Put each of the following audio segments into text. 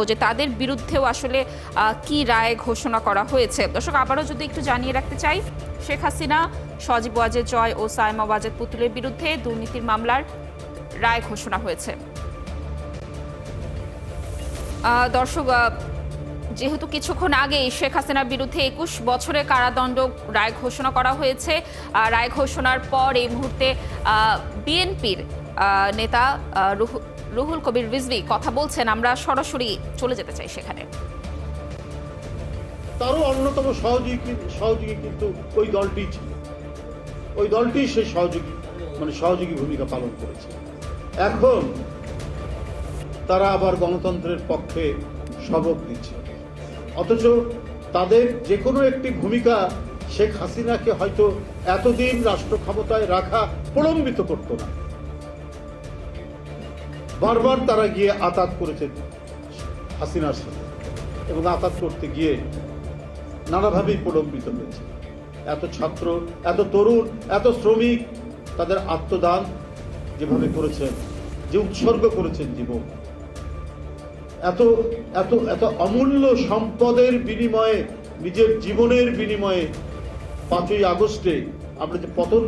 যে তাদের বিরুদ্ধেও আসলে কি রায় ঘোষণা করা হয়েছে। দর্শক, আবারও যদি একটু জানিয়ে রাখতে চাই, শেখ হাসিনা, সজীব ওয়াজেদ জয় ও সাইমা ওয়াজেদ পুতুলের বিরুদ্ধে দুর্নীতির মামলার রায় ঘোষণা হয়েছে। দর্শক, যেহেতু কিছুক্ষণ আগে শেখ হাসিনার বিরুদ্ধে ২১ বছরের কারাদণ্ড রায় ঘোষণা করা হয়েছে, রায় ঘোষণার পর এই মুহূর্তে বিএনপির নেতা রুহুল কবির রিজভী কথা বলছেন। আমরা সরাসরি চলে যেতে চাই সেখানে। তারও অন্যতম সহযোগী কিন্তু ওই দলটি ছিল, ওই দলটি সেই সহযোগী ভূমিকা পালন করেছে। এখন তারা আবার গণতন্ত্রের পক্ষে সবক দিচ্ছে, অথচ তাদের যে কোনো একটি ভূমিকা শেখ হাসিনাকে হয়তো এতদিন রাষ্ট্র ক্ষমতায় রাখা প্রলম্বিত করত না। বারবার তারা গিয়ে আতাত করেছে হাসিনার সাথে, এবং আতাত করতে গিয়ে নানাভাবেই প্রলম্বিত হয়েছে। এত ছাত্র, এত তরুণ, এত শ্রমিক তাদের আত্মদান যেভাবে করেছেন, যে উৎসর্গ করেছেন জীবন, এত এত এত অমূল্য সম্পদের বিনিময়ে, নিজের জীবনের বিনিময়ে ৫ই আগস্টে আমরা যে পতন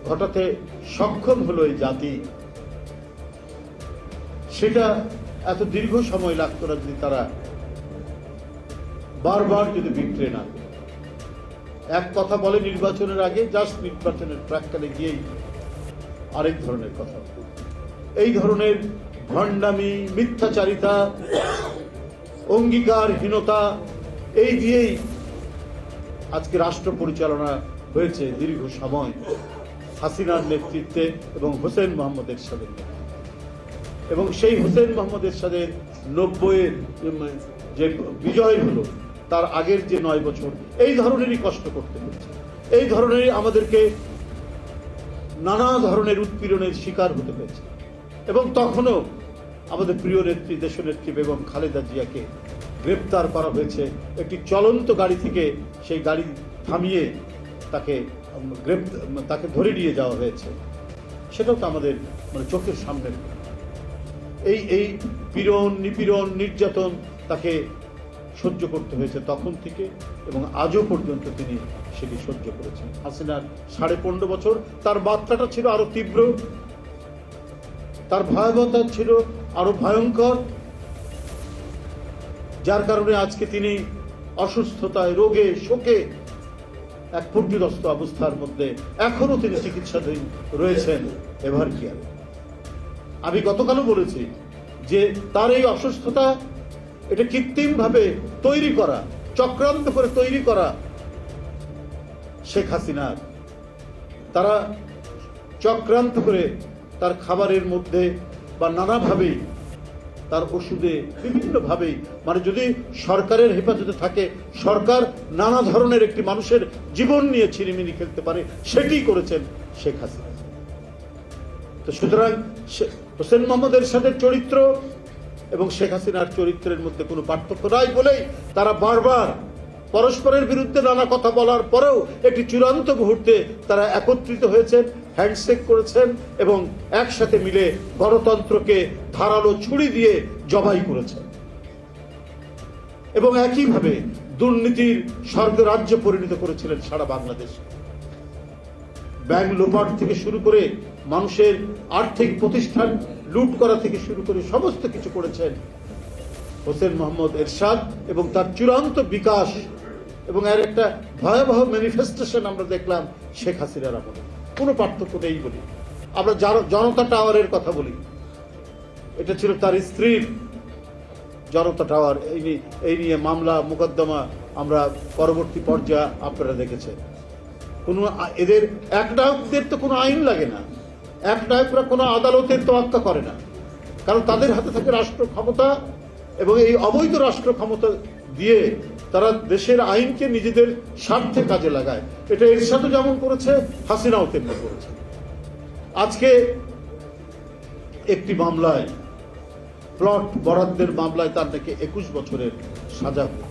ঘটাতে সক্ষম হলো এই জাতি, সেটা এত দীর্ঘ সময় লাগতো না যদি তারা বারবার যদি বিক্রে না করে। এক কথা বলে নির্বাচনের আগে, জাস্ট নির্বাচনের প্রাক্কালে গিয়েই আরেক ধরনের কথা। এই ধরনের ভণ্ডামি, মিথ্যাচারিতা, অঙ্গীকারহীনতা, এই দিয়েই আজকে রাষ্ট্র পরিচালনা হয়েছে দীর্ঘ সময় হাসিনার নেতৃত্বে এবং হোসেন মোহাম্মদ এরশাদের নেতৃত্বে। এবং সেই হোসেন মোহাম্মদ এরশাদের ৯০-এর যে বিজয় হলো, তার আগের যে ৯ বছর এই ধরনেরই কষ্ট করতে হচ্ছে, এই ধরনেরই আমাদেরকে নানা ধরনের উৎপীড়নের শিকার হতে হয়েছে। এবং তখনও আমাদের প্রিয় নেত্রী, দেশনেত্রী বেগম খালেদা জিয়াকে গ্রেপ্তার করা হয়েছে। একটি চলন্ত গাড়ি থেকে সেই গাড়ি থামিয়ে তাকে ধরে নিয়ে যাওয়া হয়েছে। সেটাও তো আমাদের চোখের সামনে। এই পীড়ন, নিপীড়ন, নির্যাতন তাকে সহ্য করতে হয়েছে তখন থেকে, এবং আজও পর্যন্ত তিনি সেটি সহ্য করেছেন। হাসিনার 15.5 বছর, তার বার্তাটা ছিল আরো তীব্র, তার ভয়াবহতা ছিল আরো ভয়ঙ্কর, যার কারণে আজকে তিনি অসুস্থতায়, রোগে, শোকে এক পর্যুদস্ত অবস্থার মধ্যে এখনো তিনি চিকিৎসাধীন রয়েছেন এভারকেয়ারে। আমি গতকালও বলেছি যে তার এই অসুস্থতা, এটা কৃত্রিমভাবে তৈরি করা, চক্রান্ত করে তৈরি করা শেখ হাসিনার। তারা চক্রান্ত করে তার খাবারের মধ্যে বা নানাভাবেই, তার ওষুধে, বিভিন্নভাবেই, যদি সরকারের হেফাজতে থাকে, সরকার নানা ধরনের একটি মানুষের জীবন নিয়ে ছিনিমিনি খেলতে পারে, সেটি করেছেন শেখ হাসিনা। তো সুতরাং হোসেন মোহাম্মদ এরশাদের চরিত্র এবং শেখ হাসিনার চরিত্রের মধ্যে কোনো পার্থক্য নাই বলেই তারা বারবার পরস্পরের বিরুদ্ধে নানা কথা বলার পরেও একটি চূড়ান্ত মুহূর্তে তারা একত্রিত হয়েছেন, হ্যান্ডশেক করেছেন এবং একসাথে মিলে গণতন্ত্রকে ধারালো ছুরি দিয়ে জবাই করেছেন। এবং একইভাবে দুর্নীতির স্বর্গরাজ্য পরিণত করেছিলেন সারা বাংলাদেশ। ব্যাংক লোপাট থেকে শুরু করে মানুষের আর্থিক প্রতিষ্ঠান লুট করা থেকে শুরু করে সমস্ত কিছু করেছেন হোসেন মোহাম্মদ এরশাদ, এবং তার চূড়ান্ত বিকাশ এবং এর একটা ভয়াবহ ম্যানিফেস্টেশন আমরা দেখলাম শেখ হাসিনার আমলে। কোনো পার্থক্য নেই বলি। আমরা জনতা টাওয়ারের কথা বলি, এটা ছিল তার স্ত্রীর জনতা টাওয়ার। এই নিয়ে মামলা মোকদ্দমা আমরা পরবর্তী পর্যায়ে আপনারা দেখেছেন। এদের একনায়কদের তো কোনো আইন লাগে না, একনায়করা কোনো আদালতের তোয়াক্কা করে না, কারণ তাদের হাতে থাকে রাষ্ট্র ক্ষমতা, এবং এই অবৈধ রাষ্ট্র ক্ষমতা দিয়ে তারা দেশের আইনকে নিজেদের স্বার্থে কাজে লাগায়। এটা এরশাদও যেমন করেছে, হাসিনাও তেমনি করেছে। আজকে একটি মামলায়, প্লট বরাদ্দের মামলায় তার নাকি 21 বছরের সাজা হয়েছে।